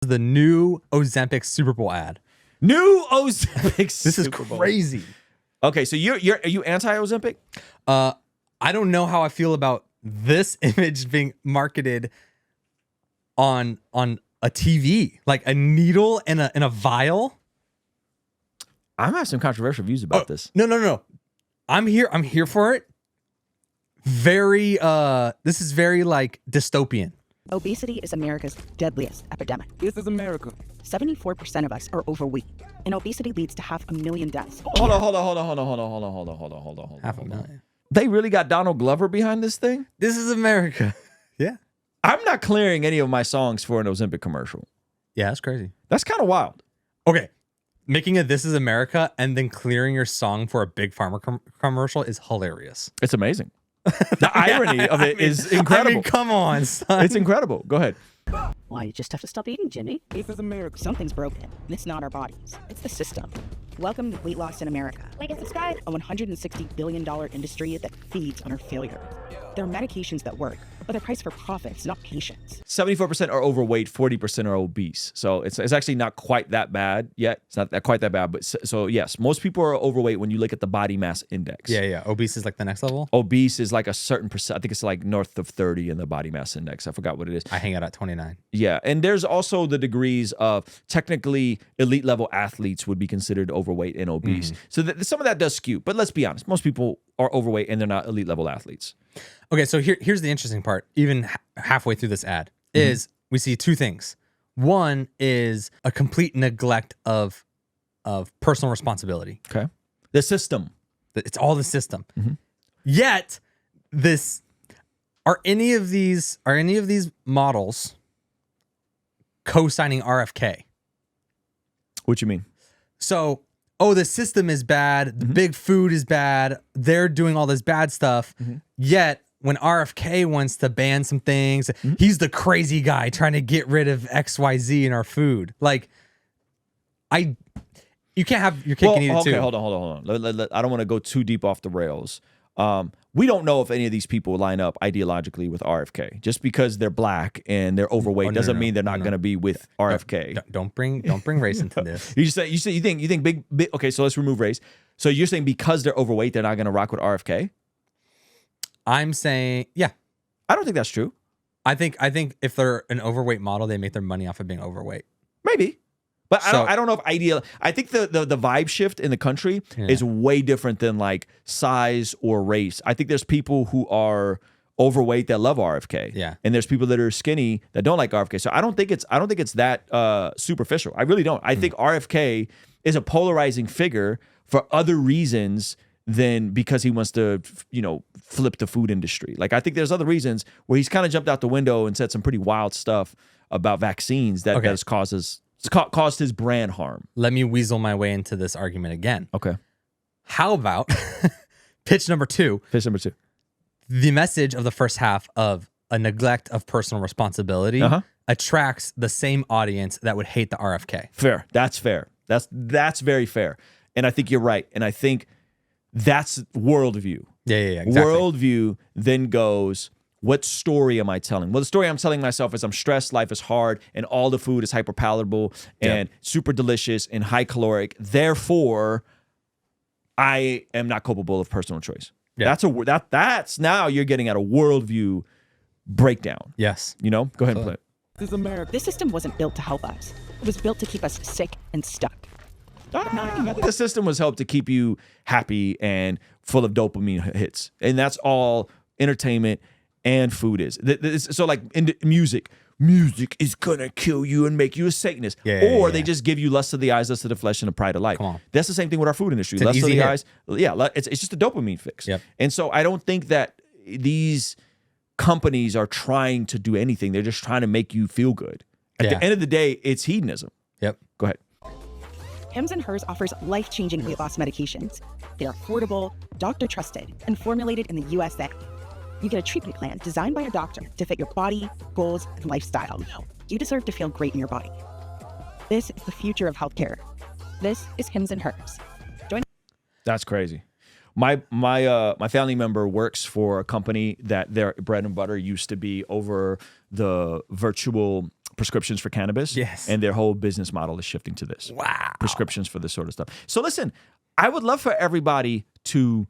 the new Ozempic Super Bowl ad. New Ozempic. This is crazy. Okay, so are you anti-Ozempic? I don't know how I feel about this image being marketed on a TV, like a needle in a vial. I'm having some controversial views about this. No. I'm here for it. This is very like dystopian. Obesity is America's deadliest epidemic. This is America. 74% of us are overweight, and obesity leads to 500,000 deaths. Hold on. 500,000. They really got Donald Glover behind this thing? This is America. Yeah. I'm not clearing any of my songs for an Ozempic commercial. Yeah, that's crazy. That's kind of wild. Okay. Making a This Is America and then clearing your song for a big pharma commercial is hilarious. It's amazing. The irony of it is incredible. I mean, come on, son. It's incredible. Go ahead. Well, you just have to stop eating, Jimmy. This is America. Something's broken, and it's not our bodies. It's the system. Welcome to Weight Loss in America. Like and subscribe. A $160 billion industry that feeds on our failure. There are medications that work, but they're priced for profits, not patients. 74% are overweight, 40% are obese. So it's actually not quite that bad yet. It's not quite that bad, but so yes, most people are overweight when you look at the body mass index. Yeah. Obese is like the next level. Obese is like a certain percent. I think it's like north of 30 in the body mass index. I forgot what it is. I hang out at 29. Yeah, and there's also the degrees of technically elite level athletes would be considered overweight and obese. So some of that does skew, but let's be honest. Most people are overweight and they're not elite level athletes. Okay, so here's the interesting part. Even halfway through this ad is we see two things. One is a complete neglect of personal responsibility. Okay. The system. It's all the system. Yet are any of these models co-signing RFK? What you mean? So, the system is bad. The big food is bad. They're doing all this bad stuff. Yet, when RFK wants to ban some things, he's the crazy guy trying to get rid of XYZ in our food. Like, you can't have your cake and eat it too. Okay, hold on. I don't want to go too deep off the rails. We don't know if any of these people line up ideologically with RFK. Just because they're black and they're overweight doesn't mean they're not going to be with RFK. Don't bring race into this. You think big. Okay, so let's remove race. So you're saying because they're overweight, they're not going to rock with RFK? I'm saying, yeah. I don't think that's true. I think if they're an overweight model, they make their money off of being overweight. Maybe. But I don't know if I think the vibe shift in the country is way different than like size or race. I think there's people who are overweight that love RFK. Yeah. And there's people that are skinny that don't like RFK. So I don't think it's that superficial. I really don't. I think RFK is a polarizing figure for other reasons than because he wants to, flip the food industry. Like I think there's other reasons where he's kind of jumped out the window and said some pretty wild stuff about vaccines that has caused his brand harm. Let me weasel my way into this argument again. Okay. How about pitch number two? Pitch number two. The message of the first half of a neglect of personal responsibility attracts the same audience that would hate the RFK. Fair. That's fair. That's very fair. And I think you're right. And I think that's worldview. Yeah, exactly. Worldview then goes, what story am I telling? Well, the story I'm telling myself is I'm stressed, life is hard, and all the food is hyper palatable and super delicious and high caloric. Therefore, I am not capable of personal choice. Yeah. That's now you're getting at a worldview breakdown. Yes. Go ahead and play it. This is America. This system wasn't built to help us. It was built to keep us sick and stuck. The system was helped to keep you happy and full of dopamine hits. And that's all entertainment and food is. So like in music is gonna kill you and make you a Satanist. They just give you lust of the eyes, lust of the flesh, and a pride of life. That's the same thing with our food industry. Lust of the eyes. Yeah, it's just a dopamine fix. Yep. And so I don't think that these companies are trying to do anything. They're just trying to make you feel good. At the end of the day, it's hedonism. Yep. Go ahead. Hims & Hers offers life-changing weight loss medications. They are affordable, doctor-trusted, and formulated in the USA. You get a treatment plan designed by a doctor to fit your body, goals, and lifestyle. You deserve to feel great in your body. This is the future of healthcare. This is Hims & Hers. That's crazy. My family member works for a company that their bread and butter used to be over the virtual prescriptions for cannabis. Yes. And their whole business model is shifting to this. Wow. Prescriptions for this sort of stuff. So listen, I would love for everybody to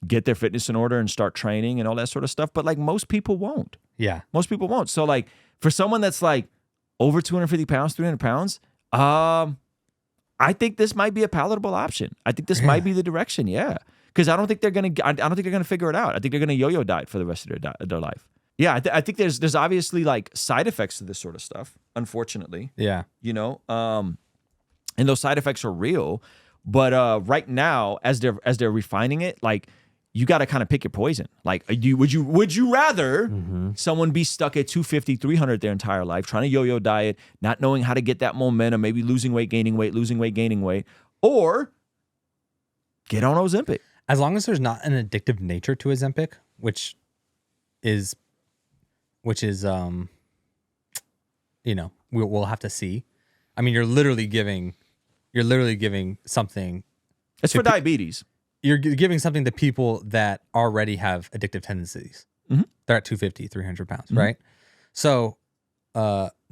get their fitness in order and start training and all that sort of stuff. But like most people won't. Yeah. Most people won't. So like for someone that's like over 250 pounds, 300 pounds, I think this might be a palatable option. I think this might be the direction. Yeah. Because I don't think they're gonna figure it out. I think they're gonna yo-yo diet for the rest of their life. Yeah, I think there's obviously like side effects to this sort of stuff. Unfortunately, Yeah. you know, and those side effects are real. But right now, as they're refining it, like you got to kind of pick your poison. Like, would you rather someone be stuck at 250, 300 their entire life, trying to yo-yo diet, not knowing how to get that momentum, maybe losing weight, gaining weight, losing weight, gaining weight, or get on Ozempic? As long as there's not an addictive nature to Ozempic, which is you know, we'll have to see. I mean, you're literally giving something. It's for diabetes. You're giving something to people that already have addictive tendencies. Mhm. They're at 250, 300 pounds, right? So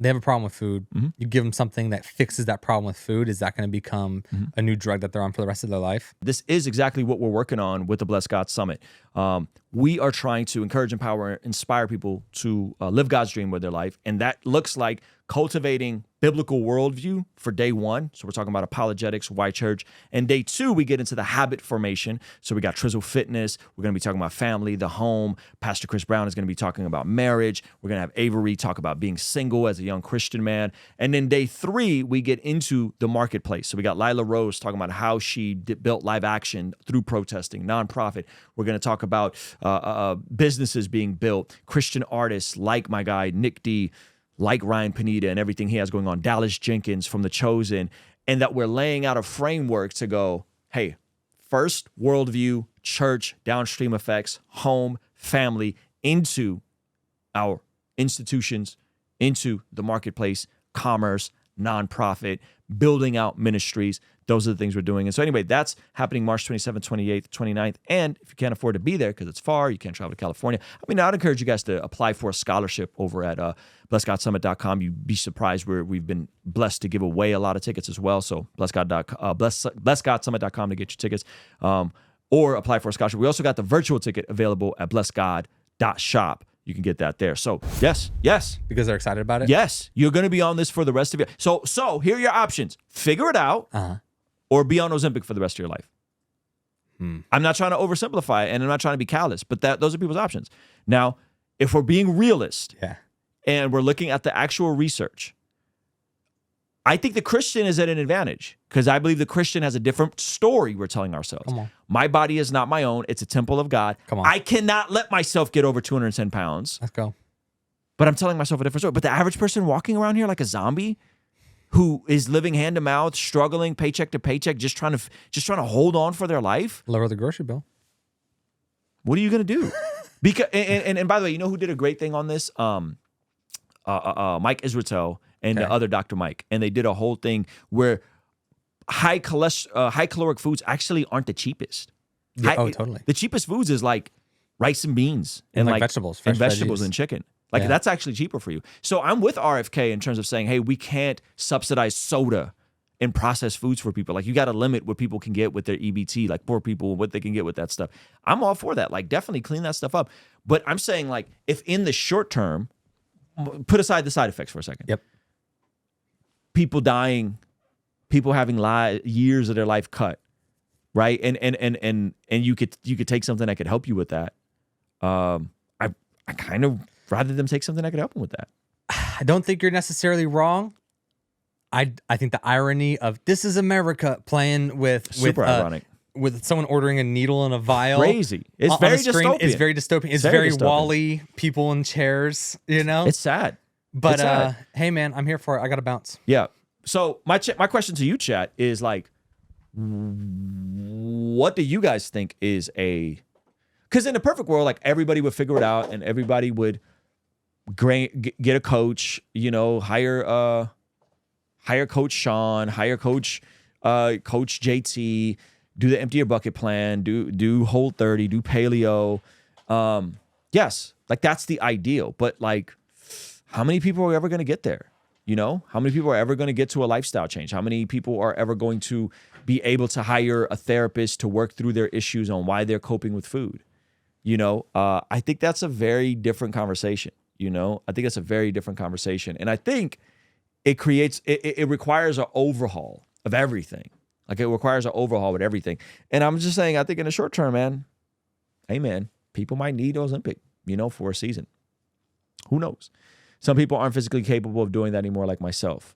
they have a problem with food. You give them something that fixes that problem with food. Is that going to become a new drug that they're on for the rest of their life? This is exactly what we're working on with the Bless God Summit. We are trying to encourage, empower, inspire people to live God's dream with their life. And that looks like cultivating biblical worldview for day one. So we're talking about apologetics, why church. And day two, we get into the habit formation. So we got Trizzle Fitness. We're going to be talking about family, the home. Pastor Chris Brown is going to be talking about marriage. We're going to have Avery talk about being single as a young Christian man. And then day three, we get into the marketplace. So we got Lila Rose talking about how she built live action through protesting, nonprofit. We're going to talk about businesses being built, Christian artists like my guy, Nick D., like Ryan Pineda and everything he has going on, Dallas Jenkins from The Chosen, and that we're laying out a framework to go, hey, first worldview, church, downstream effects, home, family, into our institutions, into the marketplace, commerce, nonprofit, building out ministries. Those are the things we're doing. And so anyway, that's happening March 27th, 28th, 29th. And if you can't afford to be there because it's far, you can't travel to California, I mean, I'd encourage you guys to apply for a scholarship over at blessgodsummit.com. You'd be surprised where we've been blessed to give away a lot of tickets as well. So blessgodsummit.com to get your tickets or apply for a scholarship. We also got the virtual ticket available at blessgod.shop. You can get that there. So yes. Because they're excited about it? Yes, you're going to be on this for the rest of your. So here are your options: figure it out, or be on Ozempic for the rest of your life. I'm not trying to oversimplify it, and I'm not trying to be callous, but those are people's options. Now, if we're being realist, and we're looking at the actual research, I think the Christian is at an advantage because I believe the Christian has a different story we're telling ourselves. Come on. My body is not my own. It's a temple of God. Come on. I cannot let myself get over 210 pounds. Let's go. But I'm telling myself a different story. But the average person walking around here like a zombie who is living hand to mouth, struggling paycheck to paycheck, just trying to hold on for their life. Lower the grocery bill. What are you going to do? Because and by the way, you know who did a great thing on this? Mike Israel and the other Dr. Mike. And they did a whole thing where high caloric foods actually aren't the cheapest. Yeah, totally. The cheapest foods is like rice and beans and like vegetables, and vegetables and chicken. Like that's actually cheaper for you. So I'm with RFK in terms of saying, hey, we can't subsidize soda and processed foods for people. Like you got to limit what people can get with their EBT, like poor people, what they can get with that stuff. I'm all for that. Like definitely clean that stuff up. But I'm saying like if in the short term, put aside the side effects for a second. Yep. People dying, people having years of their life cut, right? And you could take something that could help you with that. I kind of rather them take something that could help them with that. I don't think you're necessarily wrong. I think the irony of this is America playing with super ironic with someone ordering a needle in a vial. Crazy. It's very dystopian. It's very dystopian. It's very Wall-E, people in chairs, you know? It's sad. But hey man, I'm here for it. I got to bounce. Yeah. So my question to you, chat, is like, what do you guys think is a? Because in a perfect world, like everybody would figure it out, and everybody would get a coach. You know, hire Coach Sean, hire Coach JT, do the empty your bucket plan, do Whole30, do paleo. Yes, like that's the ideal. But like, how many people are ever going to get there? You know, how many people are ever going to get to a lifestyle change? How many people are ever going to be able to hire a therapist to work through their issues on why they're coping with food? You know, I think that's a very different conversation. You know, I think it's a very different conversation. And I think it requires an overhaul of everything. Like, it requires an overhaul with everything. And I'm just saying, I think in the short term, man, hey, man, people might need Ozempic, you know, for a season. Who knows? Some people aren't physically capable of doing that anymore, like myself.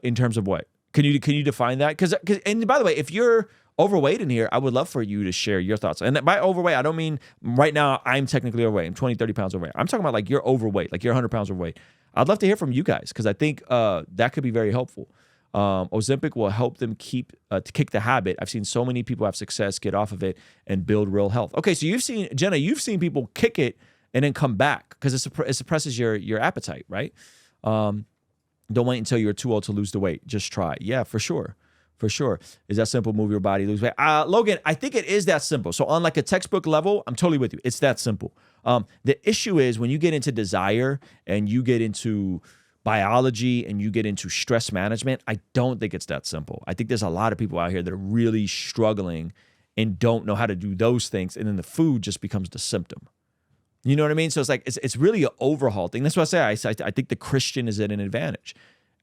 In terms of what? Can you define that? Because and by the way, if you're overweight in here, I would love for you to share your thoughts. And by overweight, I don't mean right now I'm technically overweight. I'm 20, 30 pounds overweight. I'm talking about like you're overweight, like you're 100 pounds overweight. I'd love to hear from you guys because I think that could be very helpful. Ozempic will help them kick the habit. I've seen so many people have success, get off of it, and build real health. Okay, so Jenna, you've seen people kick it and then come back because it suppresses your appetite, right? Don't wait until you're too old to lose the weight. Just try. Yeah, for sure. For sure. Is that simple? Move your body, lose weight. Logan, I think it is that simple. So on like a textbook level, I'm totally with you. It's that simple. The issue is when you get into desire and you get into biology and you get into stress management, I don't think it's that simple. I think there's a lot of people out here that are really struggling and don't know how to do those things. And then the food just becomes the symptom. You know what I mean? So it's like, it's really an overhaul thing. That's what I say. I think the Christian is at an advantage.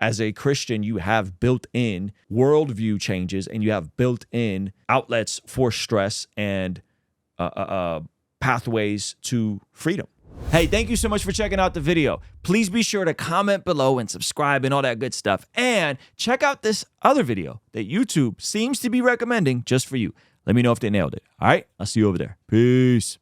As a Christian, you have built-in worldview changes and you have built-in outlets for stress and pathways to freedom. Hey, thank you so much for checking out the video. Please be sure to comment below and subscribe and all that good stuff. And check out this other video that YouTube seems to be recommending just for you. Let me know if they nailed it. All right? I'll see you over there. Peace.